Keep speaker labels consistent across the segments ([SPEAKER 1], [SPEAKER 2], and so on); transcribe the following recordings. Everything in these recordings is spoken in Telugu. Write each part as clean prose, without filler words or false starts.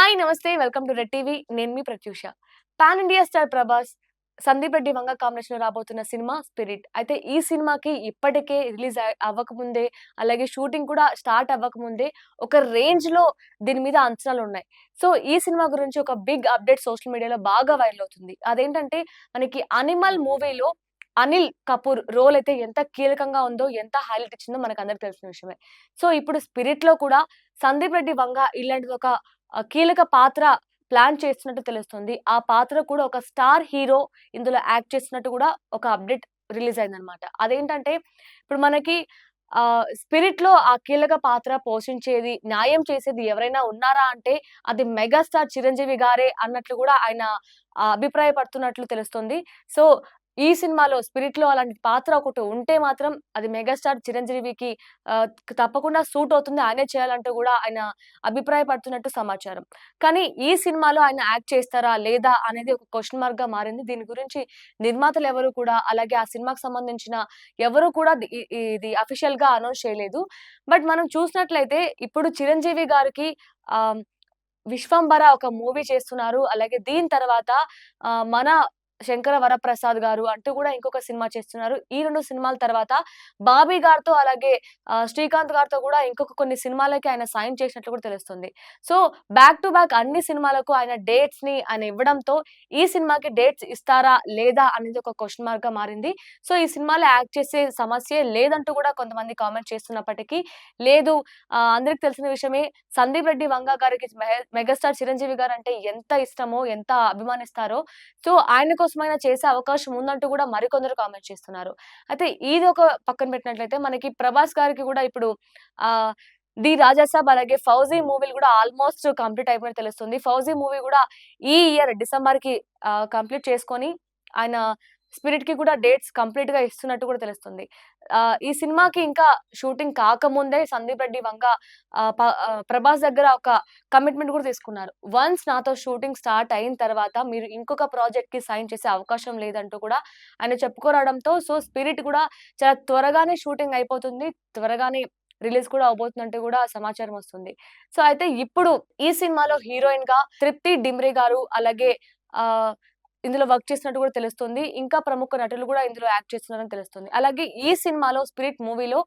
[SPEAKER 1] హాయ్! నమస్తే. Welcome to red TV. నేను మీ ప్రత్యూష. Pan India star Prabhas, Sandeep Reddy Vanga కాంబినేషన్‌లో రాబోతున్న సినిమా 'స్పిరిట్'. అయితే ఈ సినిమాకి ఇప్పటికే రిలీజ్ అవ్వకముందే, అలాగే షూటింగ్ కూడా స్టార్ట్ అవ్వకముందే ఒక రేంజ్‌లో దీని మీద అంచనాలున్నాయి. సో, ఈ సినిమా గురించి ఒక బిగ్ అప్డేట్ సోషల్ మీడియాలో బాగా వైరల్ అవుతుంది. అదేంటంటే మనకి 'అనిమల్' మూవీలో అనిల్ కపూర్ రోల్ అయితే ఎంత కీలకంగా ఉందో, ఎంత హైలైట్ ఇచ్చిందో మనకందరికి తెలిసిన విషయమే. సో, ఇప్పుడు 'స్పిరిట్‌లో' కూడా సందీప్ రెడ్డి వంగ ఇలాంటిది ఒక కీలక పాత్ర ప్లాన్ చేస్తున్నట్టు తెలుస్తుంది. ఆ పాత్ర కూడా ఒక స్టార్ హీరో ఇందులో యాక్ట్ చేస్తున్నట్టు కూడా ఒక అప్డేట్ రిలీజ్ అయిందనమాట. అదేంటంటే ఇప్పుడు మనకి 'స్పిరిట్‌లో' ఆ కీలక పాత్ర పోషించేది, న్యాయం చేసేది ఎవరైనా ఉన్నారా అంటే అది మెగాస్టార్ చిరంజీవి గారే అన్నట్లు కూడా ఆయన అభిప్రాయపడుతున్నట్లు తెలుస్తుంది. సో, ఈ సినిమాలో 'స్పిరిట్‌లో' అలాంటి పాత్ర ఒకటి ఉంటే మాత్రం అది మెగాస్టార్ చిరంజీవికి ఆహ్, తప్పకుండా సూట్ అవుతుంది. ఆయనే చేయాలంటూ గూడా ఆయన అభిప్రాయపడుతున్నట్టు సమాచారం. కానీ ఈ సినిమాలో ఆయన యాక్ట్ చేస్తారా? లేదా? అనేది ఒక క్వెషన్ మార్క్‌గా మారింది. దీని గురించి నిర్మాతలెవరు కూడా, అలాగే ఆ సినిమాకి సంబంధించిన ఎవరు కూడా ఇది అఫీషియల్‌గా అనౌన్స్ చేయలేదు. బట్ మనం చూసినట్లయితే ఇప్పుడు చిరంజీవి గారికి ఆహ్, 'విశ్వంబర' ఒక మూవీ చేస్తున్నారు. అలాగే దీని తర్వాత మన 'శంకర వరప్రసాద్' గారు అంటూ కూడా ఇంకొక సినిమా చేస్తున్నారు. ఈ 2 సినిమాల తర్వాత 'బాబీ' గారితో అలాగే 'శ్రీకాంత్' గారితో కూడా ఇంకొక కొన్ని సినిమాలకి ఆయన సైన్ చేసినట్లు కూడా తెలుస్తుంది. సో, బ్యాక్ టు బ్యాక్ అన్ని సినిమాలకు ఆయన డేట్స్‌ని ఆయన ఇవ్వడంతో ఈ సినిమాకి డేట్స్ ఇస్తారా? లేదా? అనేది ఒక క్వెషన్ మార్క్‌గా మారింది. సో, ఈ సినిమాలో యాక్ట్ చేసే సమస్యే లేదంటూ కూడా కొంతమంది కామెంట్ చేస్తున్నప్పటికీ లేదు, అందరికి తెలిసిన విషయమే సందీప్ రెడ్డి వంగ గారికి మెగాస్టార్ చిరంజీవి గారంటే ఎంత ఇష్టమో, ఎంత అభిమానిస్తారో, సో ఆయన కోసమైనా చేసే అవకాశం ఉందంటూ కూడా మరికొందరు కామెంట్ చేస్తున్నారు. అయితే ఇది ఒక పక్కన పెట్టినట్లయితే మనకి ప్రభాస్ గారికి కూడా ఇప్పుడు ఆహ్, 'ది రాజాసాబ్' అలాగే 'ఫౌజీ' మూవీలు కూడా ఆల్మోస్ట్ కంప్లీట్ అయిపోయినట్టు తెలుస్తుంది. 'ఫౌజీ' మూవీ కూడా ఈ ఇయర్ డిసెంబర్‌కి కంప్లీట్ చేసుకొని ఆయన 'స్పిరిట్‌కి' కూడా డేట్స్ కంప్లీట్‌గా ఇస్తున్నట్టు కూడా తెలుస్తుంది. ఈ సినిమాకి ఇంకా షూటింగ్ కాకముందే సందీప్ రెడ్డి వంగ ప్రభాస్ దగ్గర ఒక కమిట్మెంట్ కూడా తీసుకున్నారు. వన్స్ నాతో షూటింగ్ స్టార్ట్ అయిన తర్వాత మీరు ఇంకొక ప్రాజెక్ట్‌కి సైన్ చేసే అవకాశం లేదంటూ కూడా ఆయన చెప్పుకోరావడంతో సో 'స్పిరిట్' కూడా చాలా త్వరగానే షూటింగ్ అయిపోతుంది. త్వరగానే రిలీజ్ కూడా అవబోతుందంటూ కూడా సమాచారం వస్తుంది. సో అయితే ఇప్పుడు ఈ సినిమాలో హీరోయిన్‌గా తృప్తి డిమ్రీ గారు అలాగే ఆహ్, ఇందులో వర్క్ చేస్తున్నట్టు కూడా తెలుస్తుంది. ఇంకా ప్రముఖ నటులు కూడా ఇందులో యాక్ట్ చేస్తున్నారని తెలుస్తుంది. అలాగే ఈ సినిమాలో 'స్పిరిట్' మూవీలో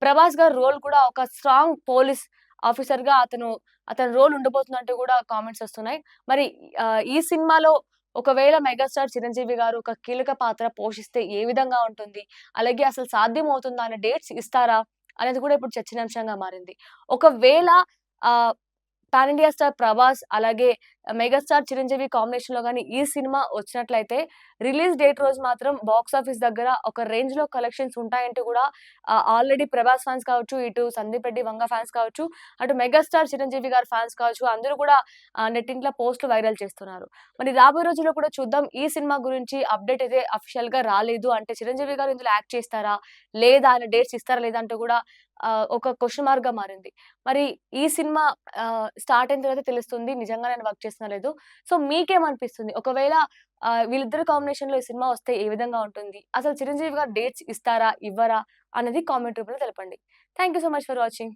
[SPEAKER 1] ప్రభాస్ గారి రోల్ కూడా ఒక స్ట్రాంగ్ పోలీస్ ఆఫీసర్‌గా అతని రోల్ ఉండబోతుందంటూ కూడా కామెంట్స్ వస్తున్నాయి. మరి ఈ సినిమాలో ఒకవేళ మెగాస్టార్ చిరంజీవి గారు ఒక కీలక పాత్ర పోషిస్తే ఏ విధంగా ఉంటుంది? అలాగే అసలు సాధ్యమవుతుందా? అనే డేట్స్ ఇస్తారా? అనేది కూడా ఇప్పుడు చర్చనీయాంశంగా మారింది. ఒకవేళ ఆహ్, పాన్ ఇండియా స్టార్ 'ప్రభాస్' అలాగే మెగాస్టార్ 'చిరంజీవి' కాంబినేషన్‌లో గాని ఈ సినిమా వచ్చినట్లయితే రిలీజ్ డేట్ రోజు మాత్రం బాక్స్ ఆఫీస్ దగ్గర ఒక రేంజ్‌లో కలెక్షన్స్ ఉంటాయంటూ కూడా ఆల్రెడీ 'ప్రభాస్' ఫ్యాన్స్ కావచ్చు, ఇటు 'సందీప్ రెడ్డి వంగ' ఫ్యాన్స్ కావచ్చు, అటు మెగాస్టార్ 'చిరంజీవి' గారి ఫ్యాన్స్ కావచ్చు, అందరూ కూడా నెట్టింట్లో పోస్ట్‌లు వైరల్ చేస్తున్నారు. మరి రాబోయే రోజుల్లో కూడా చూద్దాం. ఈ సినిమా గురించి అప్డేట్ అయితే అఫీషియల్‌గా రాలేదు. అంటే 'చిరంజీవి' గారు ఇందులో యాక్ట్ చేస్తారా? లేదా? ఆయన డేట్స్ ఇస్తారా? లేదా? అంటూ కూడా ఒక క్వెషన్ మార్క్‌గా మారింది. మరి ఈ సినిమా స్టార్ట్ అయిన తర్వాత తెలుస్తుంది నిజంగానే ఆయన వర్క్ చేస్తున్నారో లేదో. సో మీకేమనిపిస్తుంది? ఒకవేళ వీళ్ళిద్దరి కాంబినేషన్‌లో ఈ సినిమా వస్తే ఏ విధంగా ఉంటుంది? అసలు చిరంజీవి గారు డేట్స్ ఇస్తారా? ఇవ్వరా? అనేది కామెంట్ రూపంలో తెలపండి. Thank you so much for watching.